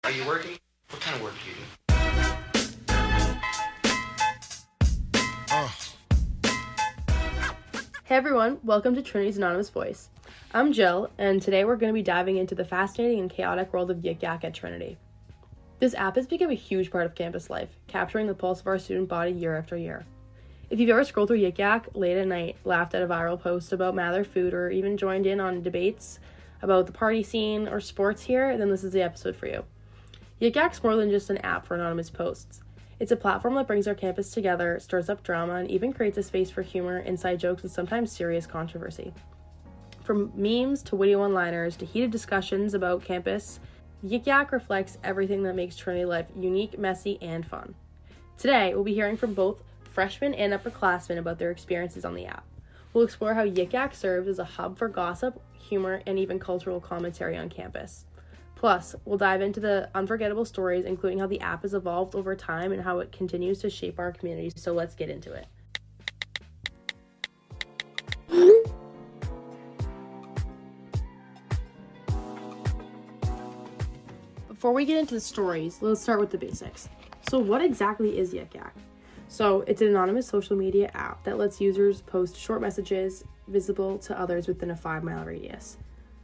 Are you working? What kind of work do you do? Hey everyone, welcome to Trinity's Anonymous Voice. I'm Jill, and today we're going to be diving into the fascinating and chaotic world of YikYak at Trinity. This app has become a huge part of campus life, capturing the pulse of our student body year after year. If you've ever scrolled through YikYak late at night, laughed at a viral post about Mather food, or even joined in on debates about the party scene or sports here, then this is the episode for you. YikYak's more than just an app for anonymous posts. It's a platform that brings our campus together, stirs up drama, and even creates a space for humor, inside jokes, and sometimes serious controversy. From memes to witty one-liners to heated discussions about campus, YikYak reflects everything that makes Trinity life unique, messy, and fun. Today, we'll be hearing from both freshmen and upperclassmen about their experiences on the app. We'll explore how YikYak serves as a hub for gossip, humor, and even cultural commentary on campus. Plus, we'll dive into the unforgettable stories, including how the app has evolved over time and how it continues to shape our community. So let's get into it. Before we get into the stories, let's start with the basics. So what exactly is YikYak? So it's an anonymous social media app that lets users post short messages visible to others within a 5-mile radius.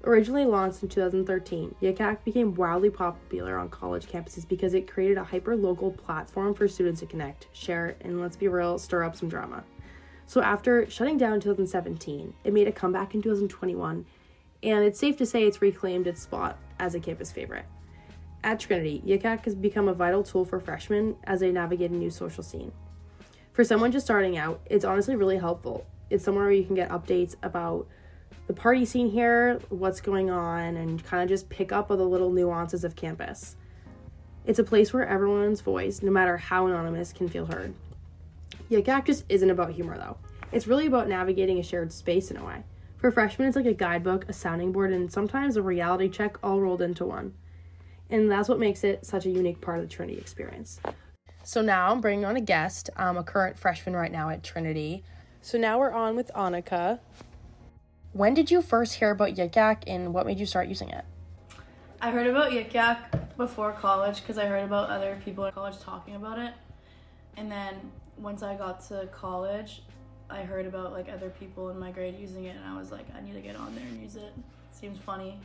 Originally launched in 2013, YikYak became wildly popular on college campuses because it created a hyper-local platform for students to connect, share, and let's be real, stir up some drama. So after shutting down in 2017, it made a comeback in 2021, and it's safe to say it's reclaimed its spot as a campus favorite. At Trinity, YikYak has become a vital tool for freshmen as they navigate a new social scene. For someone just starting out, it's honestly really helpful. It's somewhere where you can get updates about the party scene here, what's going on, and kind of just pick up on the little nuances of campus. It's a place where everyone's voice, no matter how anonymous, can feel heard. YikYak just isn't about humor though. It's really about navigating a shared space in a way. For freshmen, it's like a guidebook, a sounding board, and sometimes a reality check all rolled into one. And that's what makes it such a unique part of the Trinity experience. So now I'm bringing on a guest, a current freshman right now at Trinity. So now we're on with Annika. When did you first hear about YikYak and what made you start using it? I heard about YikYak before college because I heard about other people in college talking about it. And then once I got to college, I heard about other people in my grade using it, and I was like, I need to get on there and use it. Seems funny.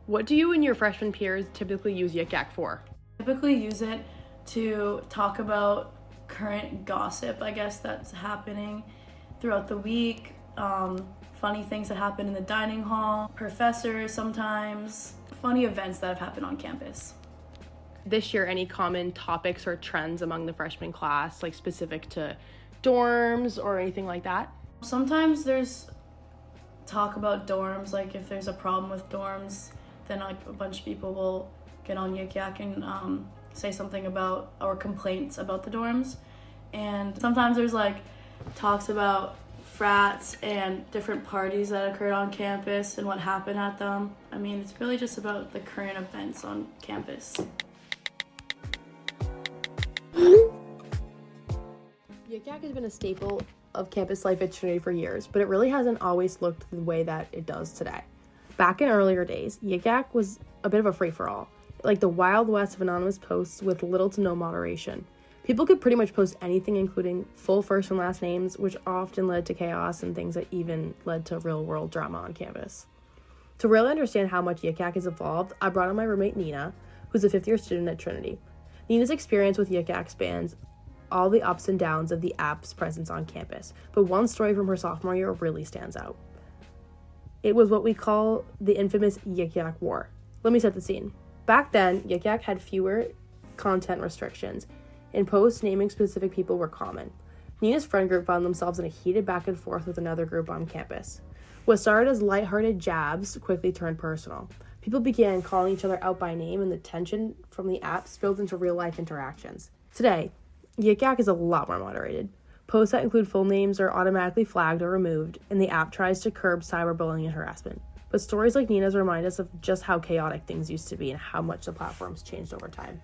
What do you and your freshman peers typically use YikYak for? Typically use it to talk about current gossip, I guess, that's happening throughout the week. Funny things that happen in the dining hall, professors sometimes, funny events that have happened on campus. This year, any common topics or trends among the freshman class, specific to dorms or anything like that? Sometimes there's talk about dorms, if there's a problem with dorms, then a bunch of people will get on YikYak and say something about our complaints about the dorms. And sometimes there's talks about frats and different parties that occurred on campus and what happened at them. I mean, it's really just about the current events on campus. YikYak has been a staple of campus life at Trinity for years, but it really hasn't always looked the way that it does today. Back in earlier days, YikYak was a bit of a free-for-all, like the Wild West of anonymous posts with little to no moderation. People could pretty much post anything, including full first and last names, which often led to chaos and things that even led to real-world drama on campus. To really understand how much YikYak has evolved, I brought on my roommate Nina, who's a fifth-year student at Trinity. Nina's experience with YikYak spans all the ups and downs of the app's presence on campus, but one story from her sophomore year really stands out. It was what we call the infamous YikYak War. Let me set the scene. Back then, YikYak had fewer content restrictions, and posts naming specific people were common. Nina's friend group found themselves in a heated back and forth with another group on campus. What started as lighthearted jabs quickly turned personal. People began calling each other out by name, and the tension from the app spilled into real-life interactions. Today, YikYak is a lot more moderated. Posts that include full names are automatically flagged or removed, and the app tries to curb cyberbullying and harassment. But stories like Nina's remind us of just how chaotic things used to be and how much the platform's changed over time.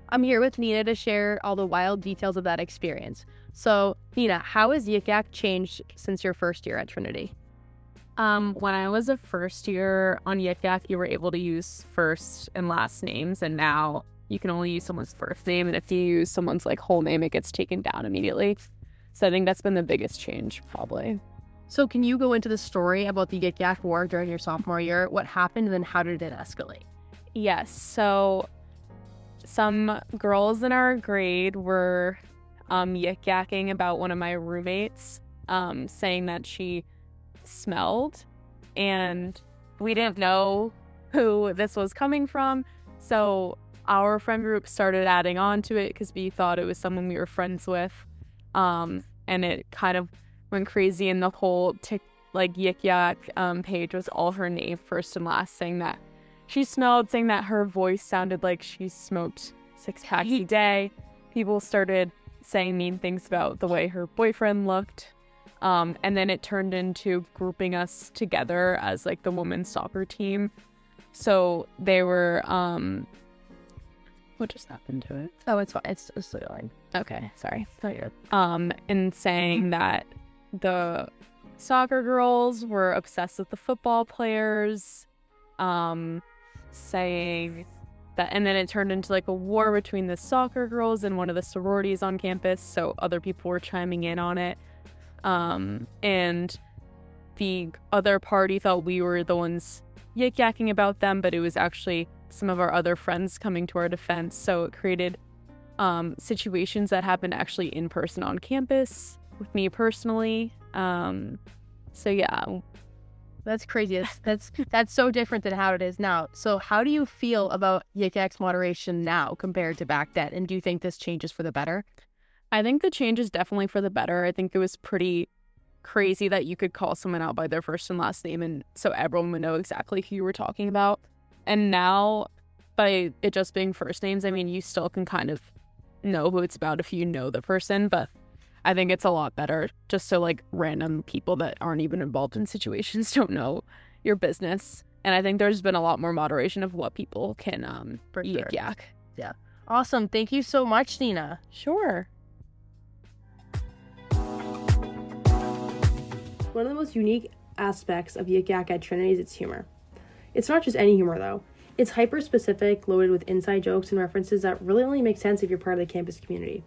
I'm here with Nina to share all the wild details of that experience. So, Nina, how has YikYak changed since your first year at Trinity? When I was a first year on YikYak, you were able to use first and last names, and now you can only use someone's first name, and if you use someone's like whole name, it gets taken down immediately. So I think that's been the biggest change, probably. So can you go into the story about the YikYak war during your sophomore year? What happened, and then how did it escalate? Yes, so some girls in our grade were yik-yakking about one of my roommates, saying that she smelled, and we didn't know who this was coming from, so our friend group started adding on to it because we thought it was someone we were friends with, and it kind of went crazy, and the whole YikYak page was all her name, first and last, saying that she smelled, saying that her voice sounded like she smoked 6 packs a day. People started saying mean things about the way her boyfriend looked. And then it turned into grouping us together as like the women's soccer team. So they were, what just happened to it? Oh, it's fine. It's still going. Okay, sorry. Oh, yeah. And saying that the soccer girls were obsessed with the football players, saying that, and then it turned into like a war between the soccer girls and one of the sororities on campus. So other people were chiming in on it. And the other party thought we were the ones yik-yakking about them, but it was actually some of our other friends coming to our defense. So it created situations that happened actually in person on campus with me personally. So yeah. That's crazy. That's so different than how it is now. So how do you feel about YikYak's moderation now compared to back then? And do you think this changes for the better? I think the change is definitely for the better. I think it was pretty crazy that you could call someone out by their first and last name, and so everyone would know exactly who you were talking about. And now, by it just being first names, I mean, you still can kind of know who it's about if you know the person, but I think it's a lot better just so like random people that aren't even involved in situations don't know your business. And I think there's been a lot more moderation of what people can yik-yak. Yeah. Awesome. Thank you so much, Nina. Sure. One of the most unique aspects of YikYak at Trinity is its humor. It's not just any humor, though. It's hyper-specific, loaded with inside jokes and references that really only make sense if you're part of the campus community.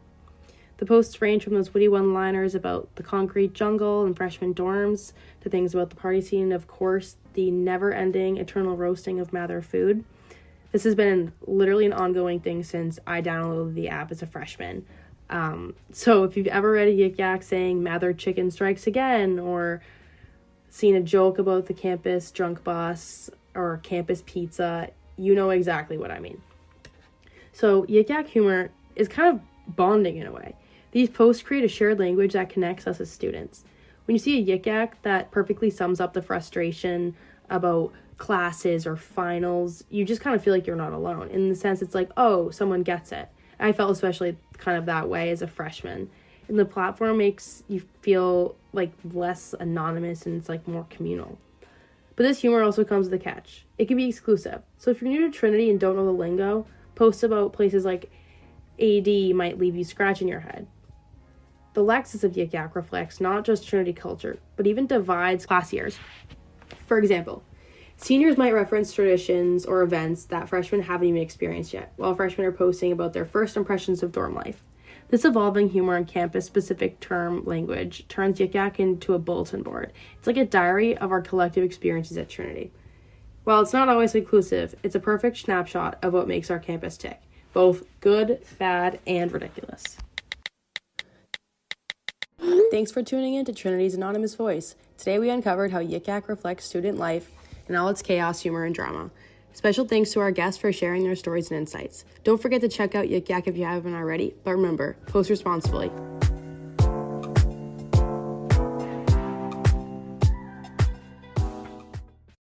The posts range from those witty one-liners about the concrete jungle and freshman dorms to things about the party scene and, of course, the never-ending eternal roasting of Mather food. This has been literally an ongoing thing since I downloaded the app as a freshman. So if you've ever read a YikYak saying Mather chicken strikes again, or seen a joke about the campus drunk bus or campus pizza, you know exactly what I mean. So YikYak humor is kind of bonding in a way. These posts create a shared language that connects us as students. When you see a YikYak that perfectly sums up the frustration about classes or finals, you just kind of feel like you're not alone. In the sense, it's like, oh, someone gets it. I felt especially kind of that way as a freshman. And the platform makes you feel like less anonymous and it's like more communal. But this humor also comes with a catch. It can be exclusive. So if you're new to Trinity and don't know the lingo, posts about places like AD might leave you scratching your head. The Lexis of YikYak reflects not just Trinity culture, but even divides class years. For example, seniors might reference traditions or events that freshmen haven't even experienced yet, while freshmen are posting about their first impressions of dorm life. This evolving humor and campus-specific term language turns YikYak into a bulletin board. It's like a diary of our collective experiences at Trinity. While it's not always inclusive, it's a perfect snapshot of what makes our campus tick, both good, bad, and ridiculous. Thanks for tuning in to Trinity's Anonymous Voice. Today we uncovered how YikYak reflects student life and all its chaos, humor, and drama. Special thanks to our guests for sharing their stories and insights. Don't forget to check out YikYak if you haven't already, but remember, post responsibly.